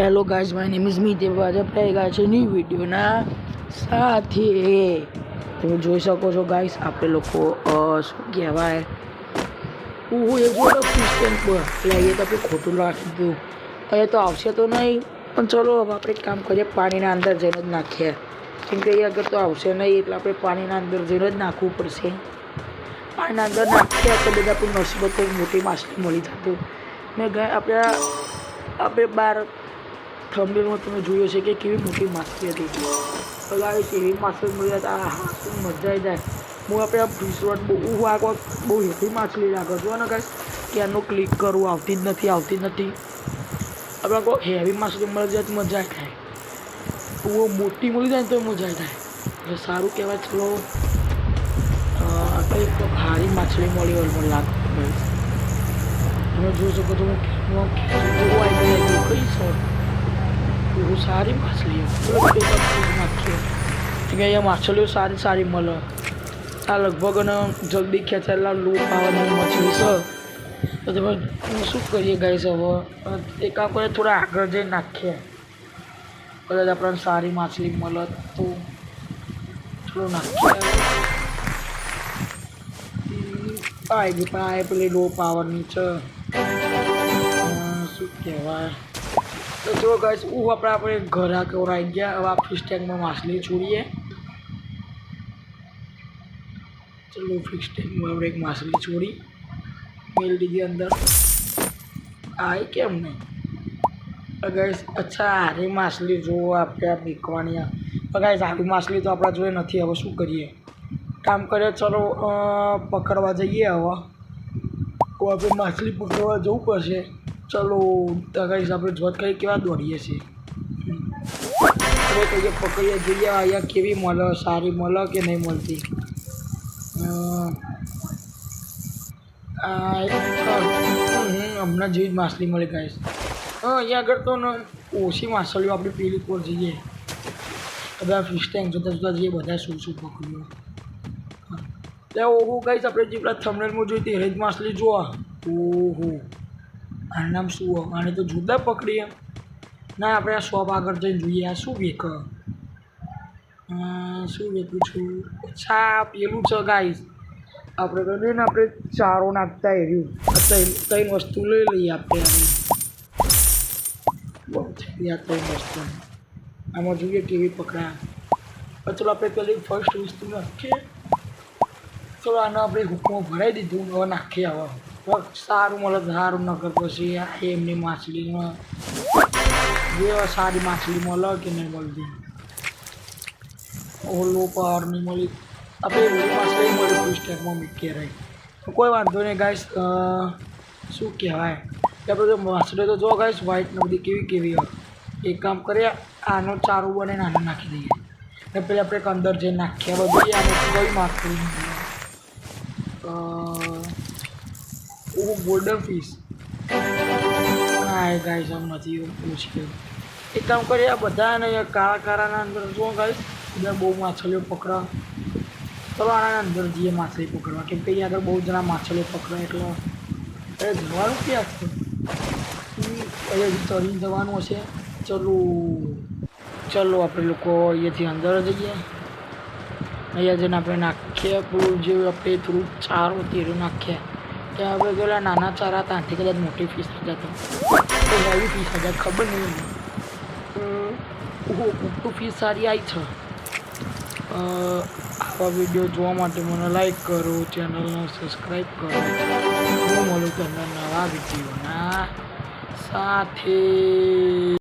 Hello guys, my name is Mitev. આજે આપણે ગયા છે ન્યૂ વિડીયોના સાથે. તમે જોઈ શકો છો ગાઈઝ, આપણે લોકો શું કહેવાય એક મોટો ફિશ ટેન્ક પર લઈએ તો આપણે ખોટું રાખી દીધું. અહીંયા તો આવશે તો નહીં, પણ ચલો હવે આપણે એક કામ કરીએ, પાણીના અંદર જઈને જ નાખીએ. કેમ કે અહીંયા આગળ તો આવશે નહીં, એટલે આપણે પાણીના અંદર જઈને જ નાખવું પડશે. પાણીના અંદર નાખીએ તો બધા આપણું નસીબત કંઈક મોટી માછલી મળી થતું ને આપણે બહાર થંબનેલમાં તમે જોયો છે કે કેવી મોટી માછલી હતી. ગાઈસ એવી માછલી મળી જાય હા શું મજા આવી જાય. હું આપણે આ ફિશ રોડ બહુ હેવી માછલી લાગે છો ને ગાઈસ, કે એનું ક્લિક કરવું આવતી જ નથી. આપણે કોઈ હેવી માછલી મળી જાય તો મજા થાય, બહુ મોટી મળી જાય ને તો મજા થાય. એટલે સારું કહેવાય. ચલો આપણે એક હારી માછલી મળી હોય મને લાગે. તમે જોઈ શકો છો કઈ છો બહુ સારી માછલી નાખીએ કે અહીંયા માછલીઓ સારી મળે. આ લગભગ અને જલ્દી ખેંચાયેલા લો પાવાની માછલી છે. તો તમે શું કરીએ ગાઈસ, હવે એક કામ કરીએ, થોડા આગળ જઈને નાખીએ, કદાચ આપણને સારી માછલી મળે તો થોડું નાખીએ. પાય પેલી લો પાવરની છે શું કહેવાય. તો જો ગાઈસ આપણે ઘર આવી ગયા. હવે આ ફિશ ટેન્કમાં માછલી છોડીએ. ચલો ફિશ ટેન્કમાં આપણે એક માછલી છોડી મેળ દીધી અંદર. આવી કેમ નહીં ગાઈસ? અચ્છા હારી માછલી જુઓ આપણે આ બીકવાની. ગાઈસ આવી માછલી તો આપણા જોડે નથી. હવે શું કરીએ? કામ કરીએ, ચલો પકડવા જઈએ. હવે આપણે માછલી પકડવા જવું પડશે. ચલો ગાઈસ આપણે જોત કરી કેવા દોડીએ છીએ. આપણે કહીએ પકડીએ, જોઈએ અહીંયા કેવી મળે, સારી મળે કે નહીં મળતી. હમણાં જેવી જ માછલી મળી ગાઈસ. અહીંયા આગળ તો ઓછી માછલીઓ આપણે પેલી પર જઈએ. બધા ફિશ ટેન્ક જોતા જઈએ, બધા શું પકડ્યું. એટલે ઓહો ગાઈસ, આપણે જે પેલા થંબનેલમાં જોઈ તે જ માછલી જોવા. ઓહો આનું નામ શું હોય? આને તો જુદા પકડીએ ના. આપણે આ શોપ આગળ જઈને જોઈએ આ શું વેક વેકું છું. અચ્છા પેલું છે ગાઈસ, આપણે કહ્યું ને આપણે ચારો નાખતા એર્યું. ત્રણ વસ્તુ લઈ લઈએ આપણે. બહુ થઈ ગયા ત્રણ વસ્તુ. આમાં જોઈએ કેવી પકડા. ચલો આપણે પેલી ફર્સ્ટ વસ્તુ નાખીએ. ચલો આને આપણે હુકમાં ભરાઈ દીધું. હવે નાખીએ. હવે સારું મળે સારું ન કર પછી એમની માછલીમાં જે સારી માછલી મળે કે નહીં મળતી. લો પાવરની મળી આપણે એવી માછલી મળી ફિશ ટેન્કમાં મૂકીએ રહી. કોઈ વાંધો નહીં ગાઈસ. શું કહેવાય કે આપણે જો માછલી તો જો ગાઈસ વ્હાઈટ ને બધી કેવી હોય. એક કામ કરીએ, આનો ચારું બને આને નાખી દઈએ ને પેલા આપણે અંદર જઈને નાખીએ. બધું આને કઈ માછલી ગોલ્ડન ફિશ. હા ગાઈસ આમ નથી મુશ્કેલ. એક કામ કરીએ, આ બધાને કાળાના અંદર જો ગાઈસ બધા બહુ માછલીઓ પકડા. ચલો આના અંદર જઈએ માછલી પકડવા. કેમ કે અહીંયા આગળ બહુ જણા માછલીઓ પકડા. એટલે જવાનું ક્યાં છે? અહીંયા ચડીને જવાનું હશે. ચલો આપણે લોકો અહીંયાથી અંદર જઈએ. અહીંયા જઈને આપણે નાખીએ પેલું જે આપણે થોડું ચારો તેરું નાખીએ. ત્યાં આપણે પેલા નાના ચારા ત્યાંથી કદાચ મોટી ફીસ થઈ જતો. હેવી ફીસ થઈ જાય ખબર નહીં. મોટું ફીસ સારી આવી છે. આવા વિડીયો જોવા માટે મને લાઈક કરો, ચેનલને સબસ્ક્રાઈબ કરો. હું મળું તમને નવા વિડીયોના સાથે.